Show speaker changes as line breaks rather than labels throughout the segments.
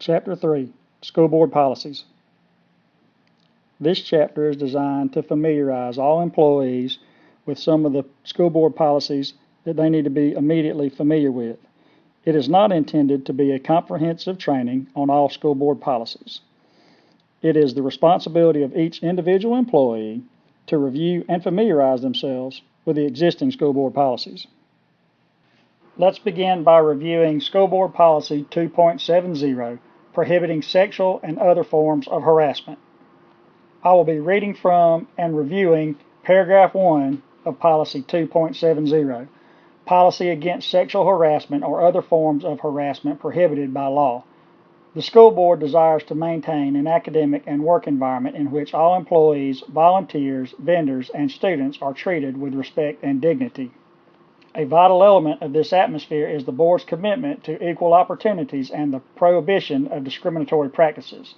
Chapter 3, School Board Policies. This chapter is designed to familiarize all employees with some of the school board policies that they need to be immediately familiar with. It is not intended to be a comprehensive training on all school board policies. It is the responsibility of each individual employee to review and familiarize themselves with the existing school board policies. Let's begin by reviewing School Board Policy 2.70, Prohibiting Sexual and Other Forms of Harassment. I will be reading from and reviewing Paragraph 1 of Policy 2.70, Policy Against Sexual Harassment or Other Forms of Harassment Prohibited by Law. The school board desires to maintain an academic and work environment in which all employees, volunteers, vendors, and students are treated with respect and dignity. A vital element of this atmosphere is the board's commitment to equal opportunities and the prohibition of discriminatory practices.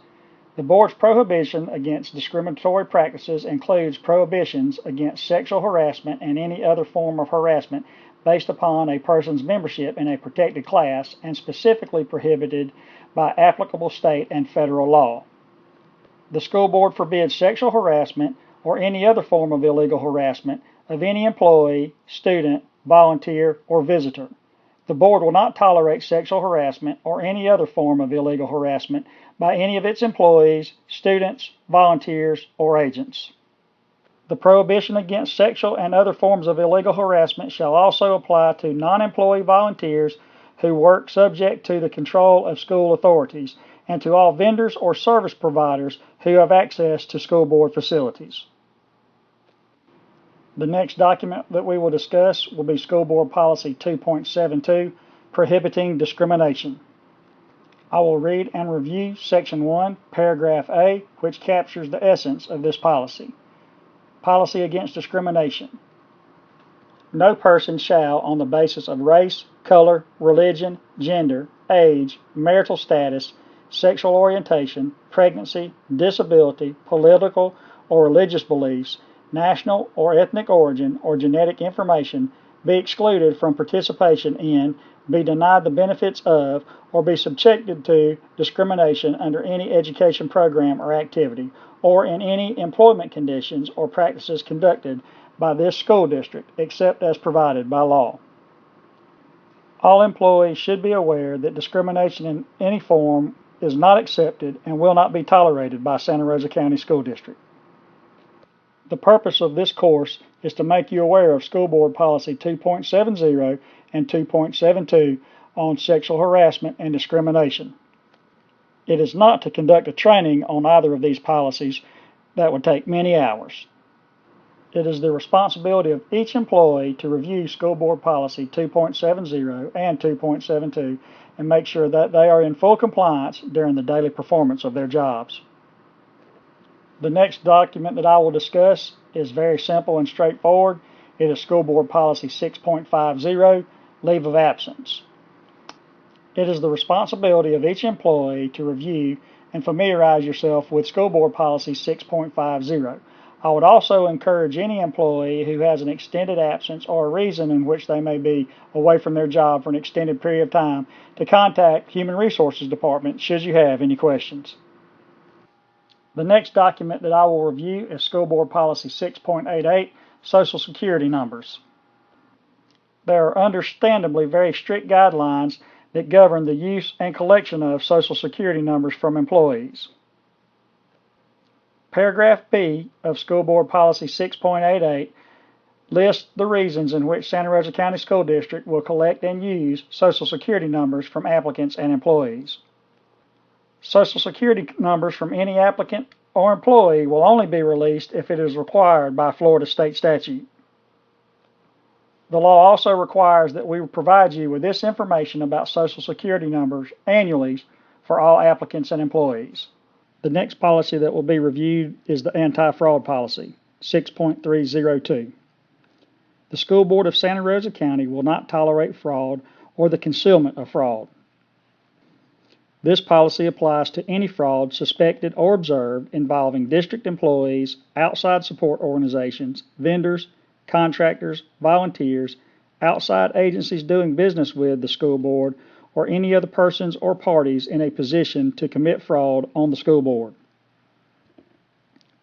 The board's prohibition against discriminatory practices includes prohibitions against sexual harassment and any other form of harassment based upon a person's membership in a protected class and specifically prohibited by applicable state and federal law. The school board forbids sexual harassment or any other form of illegal harassment of any employee, student, volunteer, or visitor. The board will not tolerate sexual harassment or any other form of illegal harassment by any of its employees, students, volunteers, or agents. The prohibition against sexual and other forms of illegal harassment shall also apply to non-employee volunteers who work subject to the control of school authorities and to all vendors or service providers who have access to school board facilities. The next document that we will discuss will be School Board Policy 2.72, Prohibiting Discrimination. I will read and review Section 1, Paragraph A, which captures the essence of this policy. Policy Against Discrimination. No person shall, on the basis of race, color, religion, gender, age, marital status, sexual orientation, pregnancy, disability, political or religious beliefs, national or ethnic origin, or genetic information, be excluded from participation in, be denied the benefits of, or be subjected to discrimination under any education program or activity, or in any employment conditions or practices conducted by this school district, except as provided by law. All employees should be aware that discrimination in any form is not accepted and will not be tolerated by Santa Rosa County School District. The purpose of this course is to make you aware of School Board Policy 2.70 and 2.72 on sexual harassment and discrimination. It is not to conduct a training on either of these policies that would take many hours. It is the responsibility of each employee to review School Board Policy 2.70 and 2.72 and make sure that they are in full compliance during the daily performance of their jobs. The next document that I will discuss is very simple and straightforward. It is School Board Policy 6.50, Leave of Absence. It is the responsibility of each employee to review and familiarize yourself with School Board Policy 6.50. I would also encourage any employee who has an extended absence or a reason in which they may be away from their job for an extended period of time to contact Human Resources Department should you have any questions. The next document that I will review is School Board Policy 6.88, Social Security Numbers. There are understandably very strict guidelines that govern the use and collection of Social Security numbers from employees. Paragraph B of School Board Policy 6.88 lists the reasons in which Santa Rosa County School District will collect and use Social Security numbers from applicants and employees. Social Security numbers from any applicant or employee will only be released if it is required by Florida state statute. The law also requires that we provide you with this information about Social Security numbers annually for all applicants and employees. The next policy that will be reviewed is the Anti-Fraud Policy, 6.302. The School Board of Santa Rosa County will not tolerate fraud or the concealment of fraud. This policy applies to any fraud suspected or observed involving district employees, outside support organizations, vendors, contractors, volunteers, outside agencies doing business with the school board, or any other persons or parties in a position to commit fraud on the school board.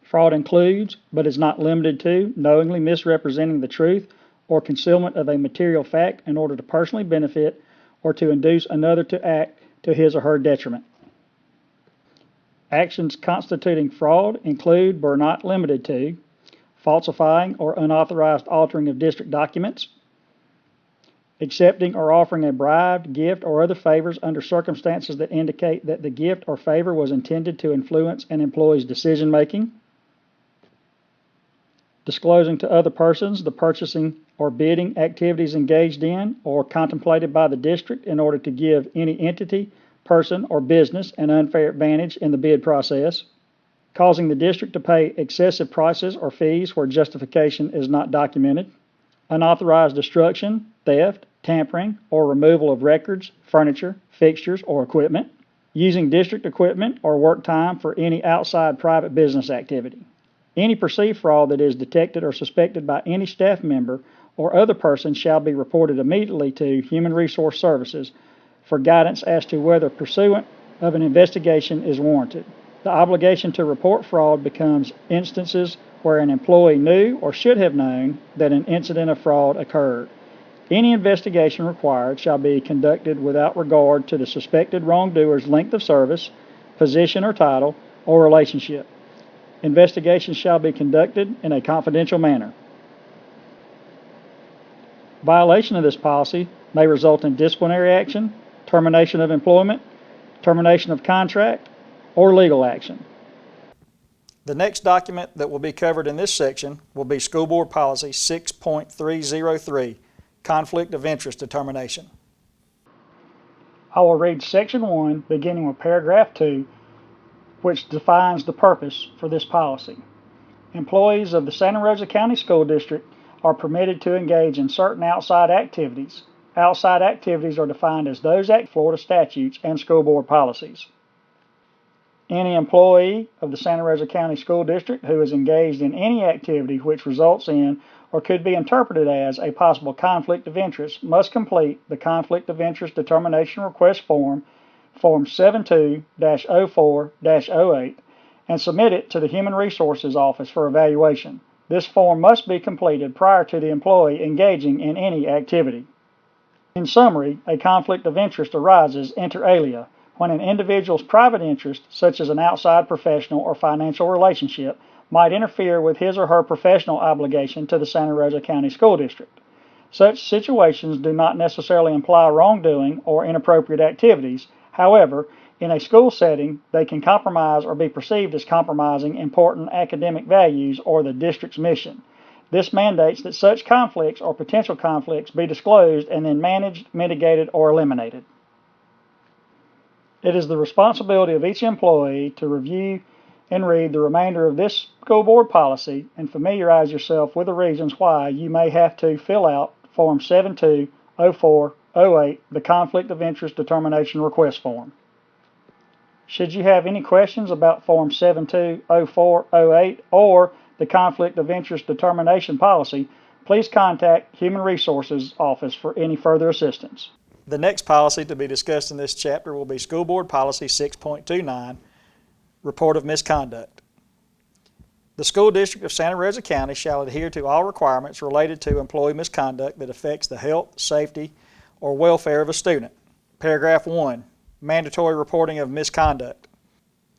Fraud includes, but is not limited to, knowingly misrepresenting the truth or concealment of a material fact in order to personally benefit or to induce another to act to his or her detriment. Actions constituting fraud include, but are not limited to, falsifying or unauthorized altering of district documents, accepting or offering a bribe, gift, or other favors under circumstances that indicate that the gift or favor was intended to influence an employee's decision-making, disclosing to other persons the purchasing or bidding activities engaged in or contemplated by the district in order to give any entity, person, or business an unfair advantage in the bid process, causing the district to pay excessive prices or fees where justification is not documented, unauthorized destruction, theft, tampering, or removal of records, furniture, fixtures, or equipment, using district equipment or work time for any outside private business activity. Any perceived fraud that is detected or suspected by any staff member or other person shall be reported immediately to Human Resource Services for guidance as to whether pursuant of an investigation is warranted. The obligation to report fraud becomes instances where an employee knew or should have known that an incident of fraud occurred. Any investigation required shall be conducted without regard to the suspected wrongdoer's length of service, position or title, or relationship. Investigations shall be conducted in a confidential manner. Violation of this policy may result in disciplinary action, termination of employment, termination of contract, or legal action. The next document that will be covered in this section will be School Board Policy 6.303, Conflict of Interest Determination. I will read Section 1, beginning with Paragraph 2, which defines the purpose for this policy. Employees of the Santa Rosa County School District are permitted to engage in certain outside activities. Outside activities are defined as those Florida statutes and school board policies. Any employee of the Santa Rosa County School District who is engaged in any activity which results in or could be interpreted as a possible conflict of interest must complete the Conflict of Interest Determination Request Form, Form 72-04-08, and submit it to the Human Resources Office for evaluation. This form must be completed prior to the employee engaging in any activity. In summary, a conflict of interest arises inter alia when an individual's private interest, such as an outside professional or financial relationship, might interfere with his or her professional obligation to the Santa Rosa County School District. Such situations do not necessarily imply wrongdoing or inappropriate activities. However, in a school setting, they can compromise or be perceived as compromising important academic values or the district's mission. This mandates that such conflicts or potential conflicts be disclosed and then managed, mitigated, or eliminated. It is the responsibility of each employee to review and read the remainder of this school board policy and familiarize yourself with the reasons why you may have to fill out Form 72-04-08, the Conflict of Interest Determination Request Form. Should you have any questions about Form 72-04-08 or the Conflict of Interest Determination Policy, please contact Human Resources Office for any further assistance. The next policy to be discussed in this chapter will be School Board Policy 6.29, Report of Misconduct. The School District of Santa Rosa County shall adhere to all requirements related to employee misconduct that affects the health, safety, or welfare of a student. Paragraph 1. Mandatory reporting of misconduct.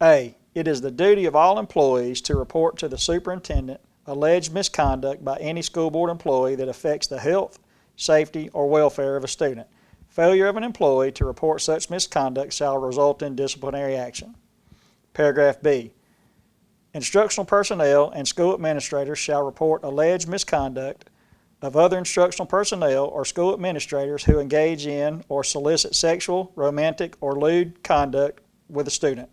A. It is the duty of all employees to report to the superintendent alleged misconduct by any school board employee that affects the health, safety, or welfare of a student. Failure of an employee to report such misconduct shall result in disciplinary action. Paragraph B. Instructional personnel and school administrators shall report alleged misconduct of other instructional personnel or school administrators who engage in or solicit sexual, romantic, or lewd conduct with a student.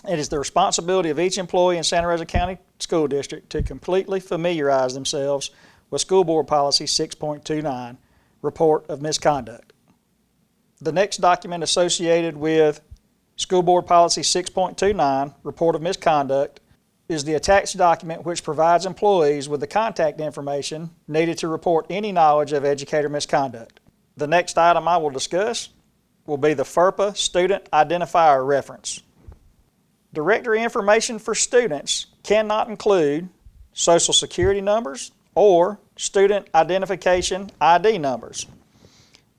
It is the responsibility of each employee in Santa Rosa County School District to completely familiarize themselves with School Board Policy 6.29, Report of Misconduct. The next document associated with School Board Policy 6.29, Report of Misconduct, is the attached document which provides employees with the contact information needed to report any knowledge of educator misconduct. The next item I will discuss will be the Ferpa Student Identifier reference. Directory information for students cannot include Social Security numbers or student identification ID numbers.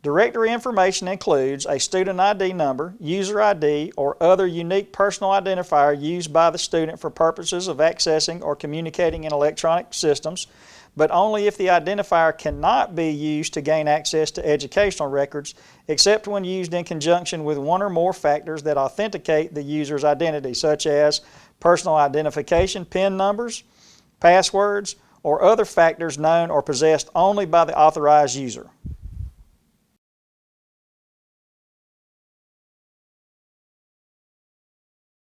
Directory information includes a student ID number, user ID, or other unique personal identifier used by the student for purposes of accessing or communicating in electronic systems, but only if the identifier cannot be used to gain access to educational records, except when used in conjunction with one or more factors that authenticate the user's identity, such as personal identification PIN numbers, passwords, or other factors known or possessed only by the authorized user.